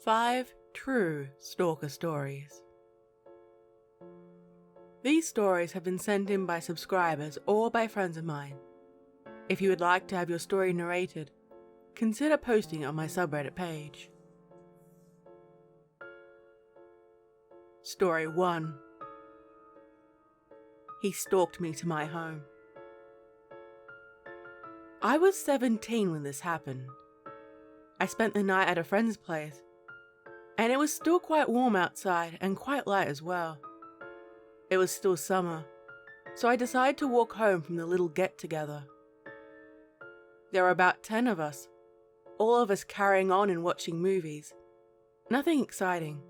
5 true stalker stories. These stories have been sent in by subscribers or by friends of mine. If you would like to have your story narrated, consider posting it on my subreddit page. Story 1. He stalked me to my home. I was 17 when this happened. I spent the night at a friend's place, and it was still quite warm outside and quite light as well. It was still summer, so I decided to walk home from the little get-together. There were about 10 of us, all of us carrying on and watching movies. Nothing exciting.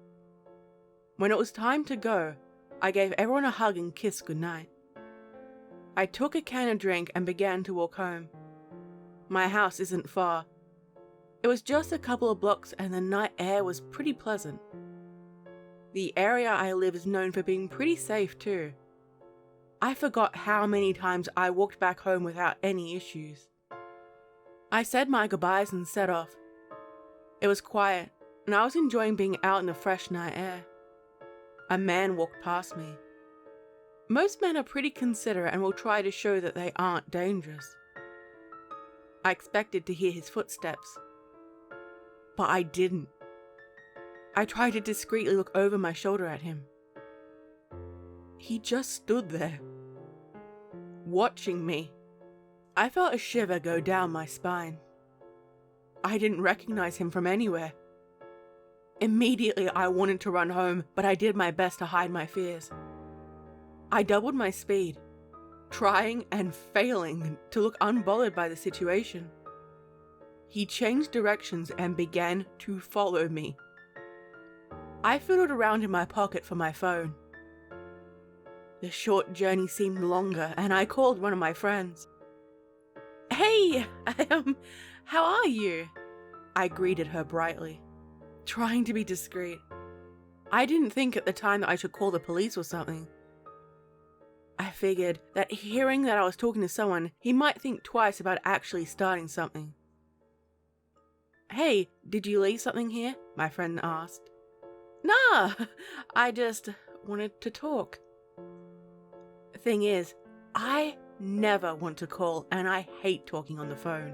When it was time to go, I gave everyone a hug and kiss goodnight. I took a can of drink and began to walk home. My house isn't far. It was just a couple of blocks and the night air was pretty pleasant. The area I live is known for being pretty safe too. I forgot how many times I walked back home without any issues. I said my goodbyes and set off. It was quiet and I was enjoying being out in the fresh night air. A man walked past me. Most men are pretty considerate and will try to show that they aren't dangerous. I expected to hear his footsteps, but I didn't. I tried to discreetly look over my shoulder at him. He just stood there, watching me. I felt a shiver go down my spine. I didn't recognize him from anywhere. Immediately I wanted to run home, but I did my best to hide my fears. I doubled my speed, trying and failing to look unbothered by the situation. He changed directions and began to follow me. I fiddled around in my pocket for my phone. The short journey seemed longer and I called one of my friends. "Hey, how are you?" I greeted her brightly, trying to be discreet. I didn't think at the time that I should call the police or something. I figured that hearing that I was talking to someone, he might think twice about actually starting something. "Hey, did you leave something here?" my friend asked. "Nah, I just wanted to talk." Thing is, I never want to call and I hate talking on the phone.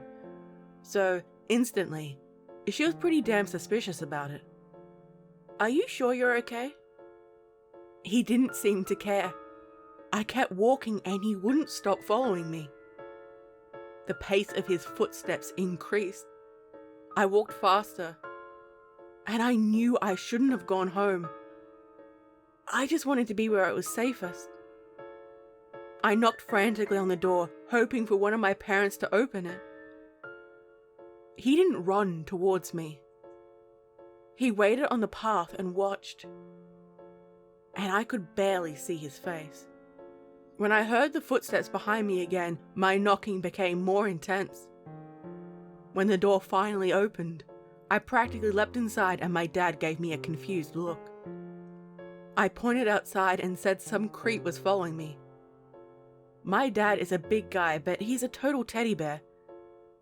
So, instantly, she was pretty damn suspicious about it. "Are you sure you're okay?" He didn't seem to care. I kept walking and he wouldn't stop following me. The pace of his footsteps increased. I walked faster, and I knew I shouldn't have gone home. I just wanted to be where it was safest. I knocked frantically on the door, hoping for one of my parents to open it. He didn't run towards me. He waited on the path and watched, and I could barely see his face. When I heard the footsteps behind me again, my knocking became more intense. When the door finally opened, I practically leapt inside and my dad gave me a confused look. I pointed outside and said some creep was following me. My dad is a big guy, but he's a total teddy bear.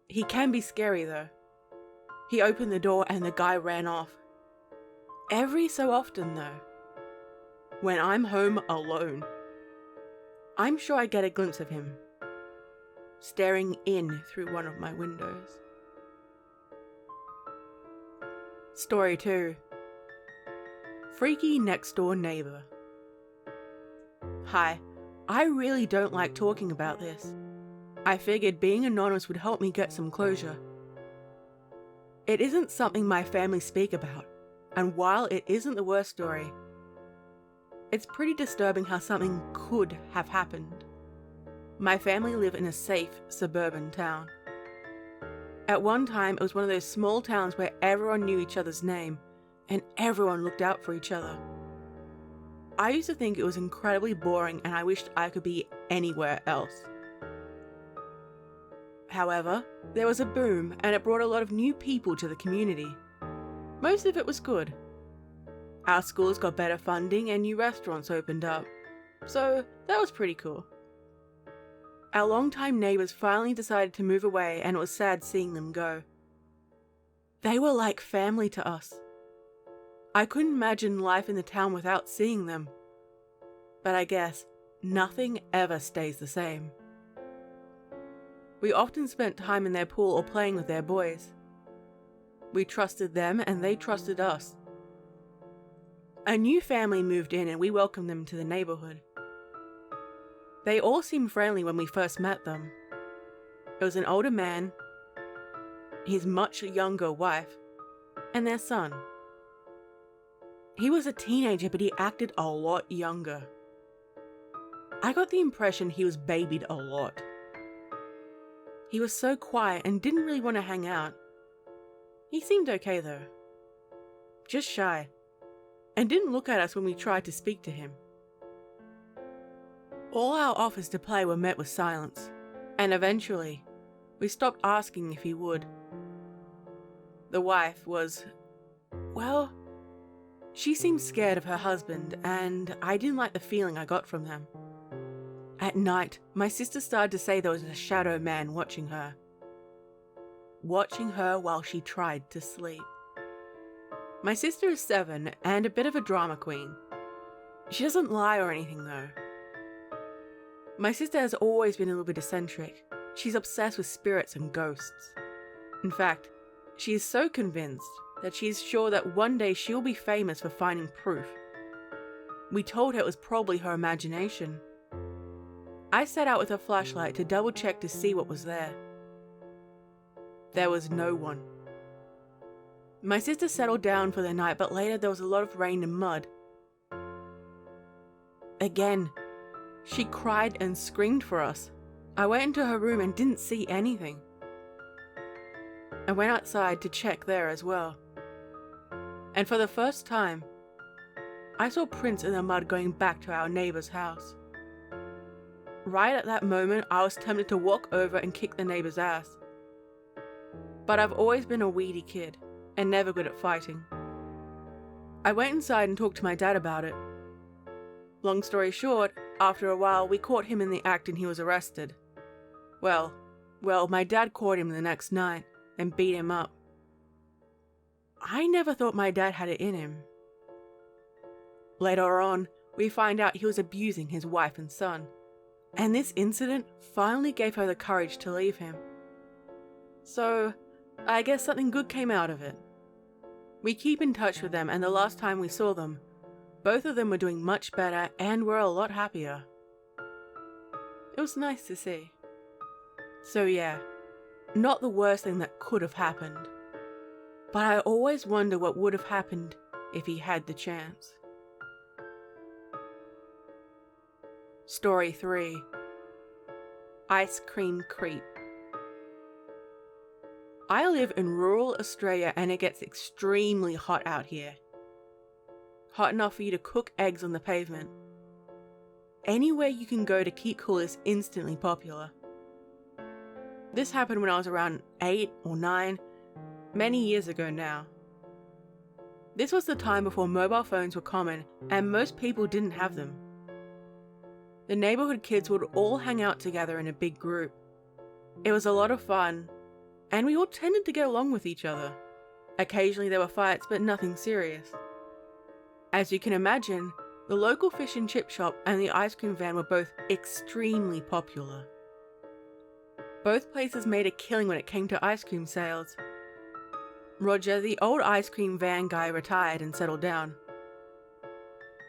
He can be scary though. He opened the door and the guy ran off. Every so often though, when I'm home alone, I'm sure I get a glimpse of him, staring in through one of my windows. Story 2. Freaky next door neighbor. Hi, I really don't like talking about this. I figured being anonymous would help me get some closure. It isn't something my family speak about, and while it isn't the worst story, it's pretty disturbing how something could have happened. My family live in a safe suburban town. At one time, it was one of those small towns where everyone knew each other's name and everyone looked out for each other. I used to think it was incredibly boring and I wished I could be anywhere else. However, there was a boom and it brought a lot of new people to the community. Most of it was good. Our schools got better funding and new restaurants opened up, so that was pretty cool. Our longtime neighbours finally decided to move away and it was sad seeing them go. They were like family to us. I couldn't imagine life in the town without seeing them. But I guess nothing ever stays the same. We often spent time in their pool or playing with their boys. We trusted them and they trusted us. A new family moved in and we welcomed them to the neighborhood. They all seemed friendly when we first met them. It was an older man, his much younger wife, and their son. He was a teenager, but he acted a lot younger. I got the impression he was babied a lot. He was so quiet and didn't really want to hang out. He seemed okay though. Just shy. And didn't look at us when we tried to speak to him. All our offers to play were met with silence, and eventually, we stopped asking if he would. The wife was, well, she seemed scared of her husband, and I didn't like the feeling I got from them. At night, my sister started to say there was a shadow man watching her. Watching her while she tried to sleep. My sister is 7 and a bit of a drama queen. She doesn't lie or anything though. My sister has always been a little bit eccentric. She's obsessed with spirits and ghosts. In fact, she is so convinced that she is sure that one day she'll be famous for finding proof. We told her it was probably her imagination. I set out with a flashlight to double check to see what was there. There was no one. My sister settled down for the night, but later there was a lot of rain and mud. Again, she cried and screamed for us. I went into her room and didn't see anything. I went outside to check there as well. And for the first time, I saw prints in the mud going back to our neighbor's house. Right at that moment, I was tempted to walk over and kick the neighbor's ass. But I've always been a weedy kid, and never good at fighting. I went inside and talked to my dad about it. Long story short, after a while we caught him in the act and he was arrested. Well, my dad caught him the next night and beat him up. I never thought my dad had it in him. Later on, we find out he was abusing his wife and son, and this incident finally gave her the courage to leave him. So, I guess something good came out of it. We keep in touch with them, and the last time we saw them, both of them were doing much better and were a lot happier. It was nice to see. So yeah, not the worst thing that could have happened. But I always wonder what would have happened if he had the chance. Story 3. Ice Cream Creep. I live in rural Australia and it gets extremely hot out here. Hot enough for you to cook eggs on the pavement. Anywhere you can go to keep cool is instantly popular. This happened when I was around 8 or 9, many years ago now. This was the time before mobile phones were common and most people didn't have them. The neighborhood kids would all hang out together in a big group. It was a lot of fun, and we all tended to get along with each other. Occasionally there were fights, but nothing serious. As you can imagine, the local fish and chip shop and the ice cream van were both extremely popular. Both places made a killing when it came to ice cream sales. Roger, the old ice cream van guy, retired and settled down.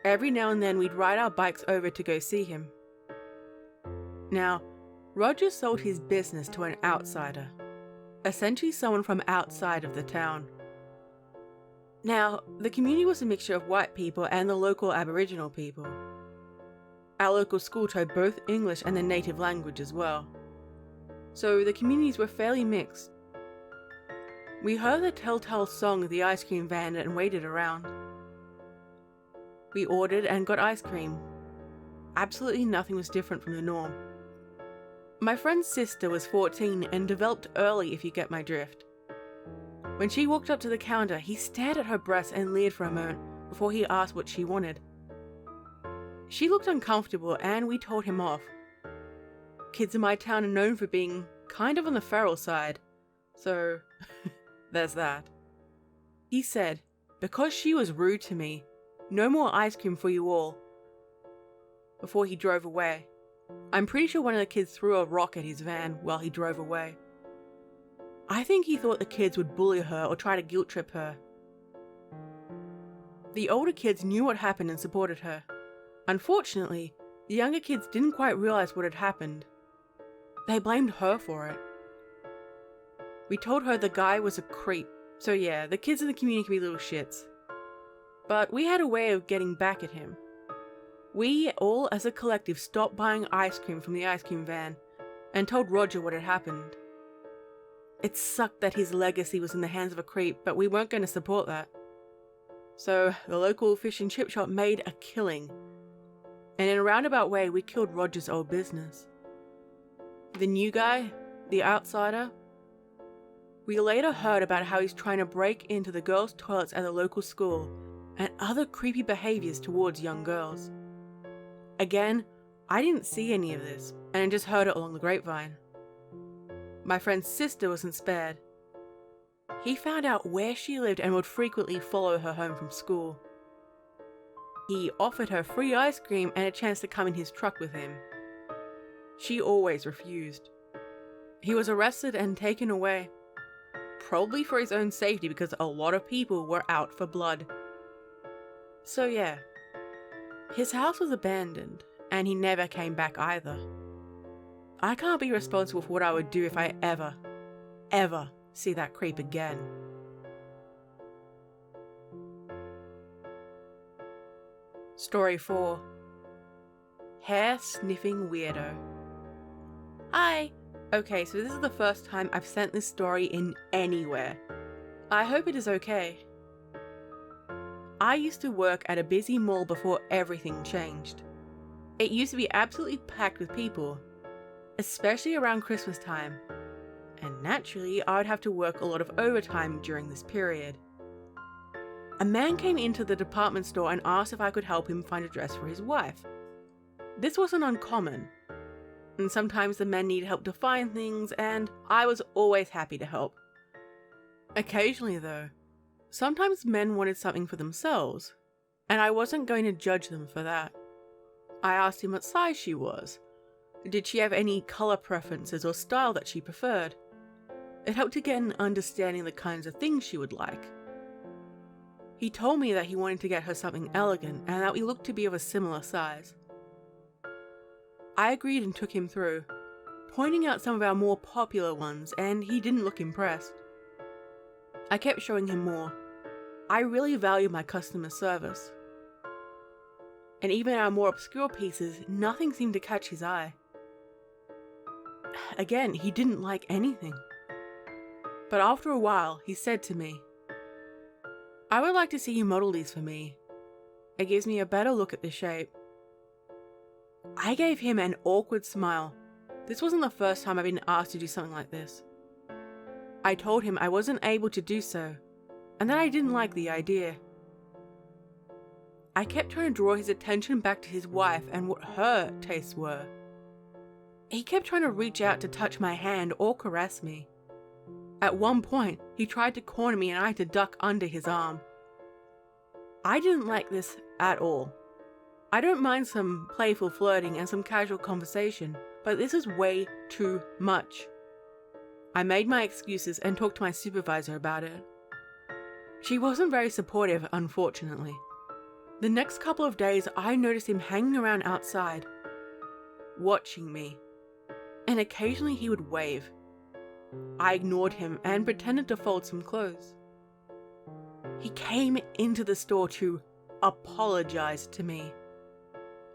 Every now and then we'd ride our bikes over to go see him. Now, Roger sold his business to an outsider, essentially someone from outside of the town. Now, the community was a mixture of white people and the local Aboriginal people. Our local school taught both English and the native language as well. So the communities were fairly mixed. We heard the telltale song of the ice cream van and waited around. We ordered and got ice cream. Absolutely nothing was different from the norm. My friend's sister was 14 and developed early, if you get my drift. When she walked up to the counter, he stared at her breasts and leered for a moment before he asked what she wanted. She looked uncomfortable and we told him off. Kids in my town are known for being kind of on the feral side, so there's that. He said, because she was rude to me, no more ice cream for you all, before he drove away. I'm pretty sure one of the kids threw a rock at his van while he drove away. I think he thought the kids would bully her or try to guilt trip her. The older kids knew what happened and supported her. Unfortunately, the younger kids didn't quite realize what had happened. They blamed her for it. We told her the guy was a creep, so yeah, the kids in the community can be little shits. But we had a way of getting back at him. We all as a collective stopped buying ice cream from the ice cream van and told Roger what had happened. It sucked that his legacy was in the hands of a creep, but we weren't going to support that. So the local fish and chip shop made a killing, and in a roundabout way we killed Roger's old business. The new guy, the outsider, we later heard about how he's trying to break into the girls' toilets at the local school and other creepy behaviors towards young girls. Again, I didn't see any of this, and I just heard it along the grapevine. My friend's sister wasn't spared. He found out where she lived and would frequently follow her home from school. He offered her free ice cream and a chance to come in his truck with him. She always refused. He was arrested and taken away, probably for his own safety because a lot of people were out for blood. So yeah, his house was abandoned and he never came back either. I can't be responsible for what I would do if I ever see that creep again. Story 4. Hair Sniffing Weirdo. Hi! Okay, so this is the first time I've sent this story in anywhere. I hope it is okay. I used to work at a busy mall before everything changed. It used to be absolutely packed with people, especially around Christmas time, and naturally I would have to work a lot of overtime during this period. A man came into the department store and asked if I could help him find a dress for his wife. This wasn't uncommon, and sometimes the men need help to find things, and I was always happy to help. Occasionally though, sometimes men wanted something for themselves, and I wasn't going to judge them for that. I asked him what size she was. Did she have any colour preferences or style that she preferred? It helped to get an understanding of the kinds of things she would like. He told me that he wanted to get her something elegant and that we looked to be of a similar size. I agreed and took him through, pointing out some of our more popular ones, and he didn't look impressed. I kept showing him more. I really value my customer service. And even our more obscure pieces, nothing seemed to catch his eye. Again, he didn't like anything. But after a while, he said to me, "I would like to see you model these for me. It gives me a better look at the shape." I gave him an awkward smile. This wasn't the first time I've been asked to do something like this. I told him I wasn't able to do so, and that I didn't like the idea. I kept trying to draw his attention back to his wife and what her tastes were. He kept trying to reach out to touch my hand or caress me. At one point, he tried to corner me and I had to duck under his arm. I didn't like this at all. I don't mind some playful flirting and some casual conversation, but this is way too much. I made my excuses and talked to my supervisor about it. She wasn't very supportive, unfortunately. The next couple of days, I noticed him hanging around outside, watching me, and occasionally he would wave. I ignored him and pretended to fold some clothes. He came into the store to apologize to me.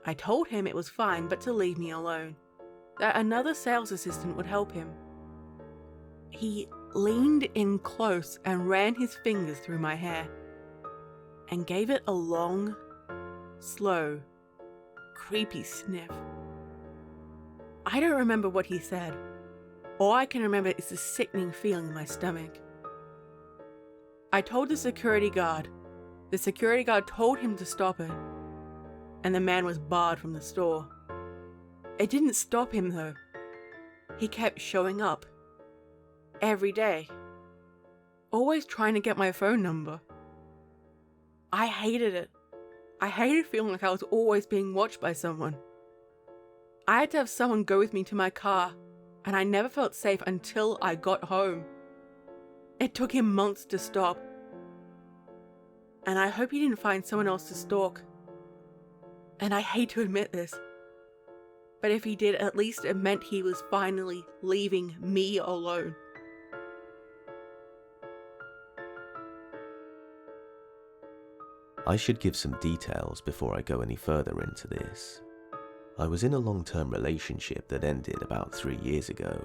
I told him it was fine, but to leave me alone, that another sales assistant would help him. He leaned in close and ran his fingers through my hair, and gave it a long, slow, creepy sniff. I don't remember what he said. All I can remember is the sickening feeling in my stomach. I told the security guard. The security guard told him to stop it, and the man was barred from the store. It didn't stop him though. He kept showing up. Every day. Always trying to get my phone number. I hated it. I hated feeling like I was always being watched by someone. I had to have someone go with me to my car, and I never felt safe until I got home. It took him months to stop. And I hope he didn't find someone else to stalk. And I hate to admit this, but if he did, at least it meant he was finally leaving me alone. I should give some details before I go any further into this. I was in a long-term relationship that ended about 3 years ago.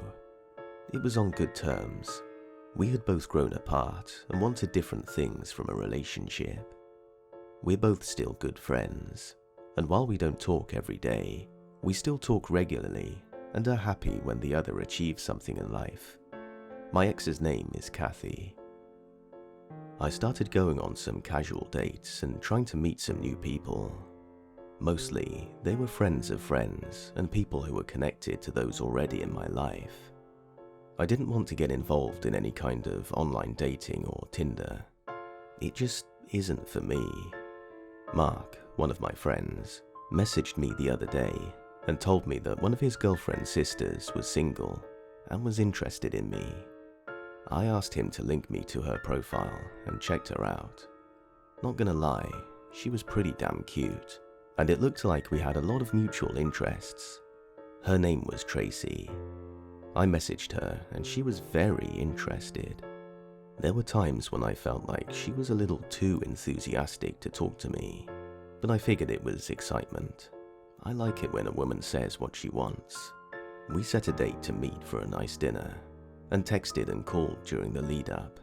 It was on good terms. We had both grown apart and wanted different things from a relationship. We're both still good friends, and while we don't talk every day, we still talk regularly and are happy when the other achieves something in life. My ex's name is Kathy. I started going on some casual dates and trying to meet some new people. Mostly, they were friends of friends and people who were connected to those already in my life. I didn't want to get involved in any kind of online dating or Tinder. It just isn't for me. Mark, one of my friends, messaged me the other day and told me that one of his girlfriend's sisters was single and was interested in me. I asked him to link me to her profile and checked her out. Not gonna lie, she was pretty damn cute, and it looked like we had a lot of mutual interests. Her name was Tracy. I messaged her and she was very interested. There were times when I felt like she was a little too enthusiastic to talk to me, but I figured it was excitement. I like it when a woman says what she wants. We set a date to meet for a nice dinner, and texted and called during the lead-up.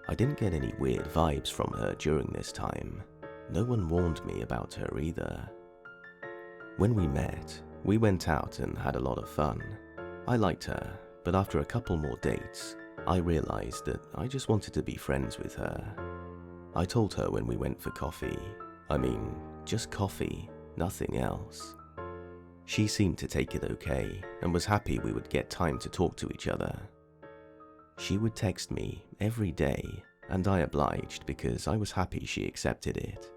I didn't get any weird vibes from her during this time. No one warned me about her either. When we met, we went out and had a lot of fun. I liked her, but after a couple more dates, I realized that I just wanted to be friends with her. I told her when we went for coffee. I mean, just coffee, nothing else. She seemed to take it okay and was happy we would get time to talk to each other. She would text me every day, and I obliged because I was happy she accepted it.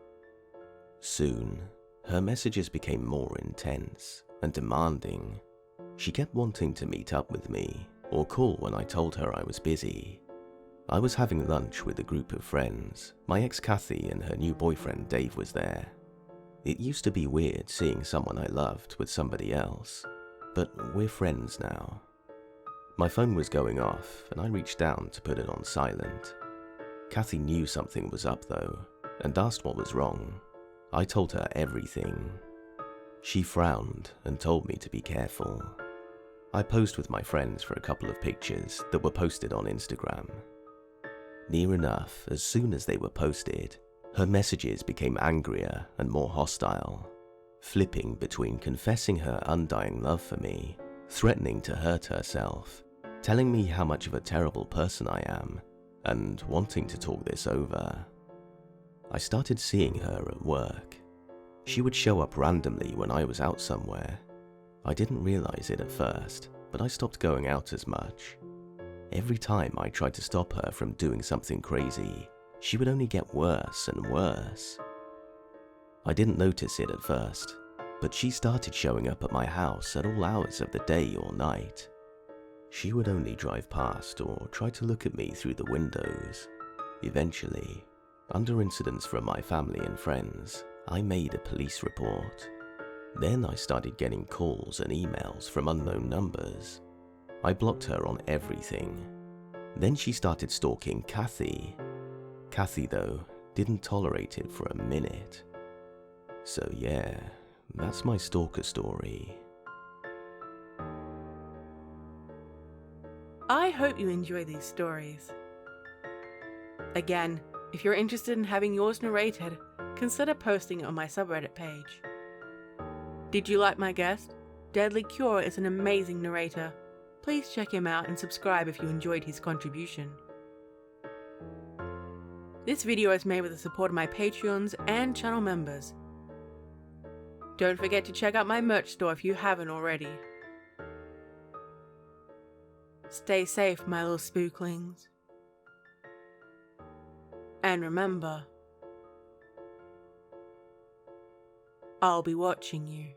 Soon, her messages became more intense and demanding. She kept wanting to meet up with me or call when I told her I was busy. I was having lunch with a group of friends. My ex Kathy and her new boyfriend Dave was there. It used to be weird seeing someone I loved with somebody else, but we're friends now. My phone was going off and I reached down to put it on silent. Kathy knew something was up though and asked what was wrong. I told her everything. She frowned and told me to be careful. I posed with my friends for a couple of pictures that were posted on Instagram. Near enough, as soon as they were posted, her messages became angrier and more hostile, flipping between confessing her undying love for me, threatening to hurt herself, telling me how much of a terrible person I am, and wanting to talk this over. I started seeing her at work. She would show up randomly when I was out somewhere. I didn't realize it at first, but I stopped going out as much. Every time I tried to stop her from doing something crazy, she would only get worse and worse. I didn't notice it at first, but she started showing up at my house at all hours of the day or night. She would only drive past or try to look at me through the windows. Eventually, under incidents from my family and friends, I made a police report. Then I started getting calls and emails from unknown numbers. I blocked her on everything. Then she started stalking Kathy. Kathy, though, didn't tolerate it for a minute. So yeah, that's my stalker story. I hope you enjoy these stories. Again, if you're interested in having yours narrated, consider posting it on my subreddit page. Did you like my guest? Deadly Cure is an amazing narrator. Please check him out and subscribe if you enjoyed his contribution. This video is made with the support of my Patreons and channel members. Don't forget to check out my merch store if you haven't already. Stay safe, my little spooklings. And remember, I'll be watching you.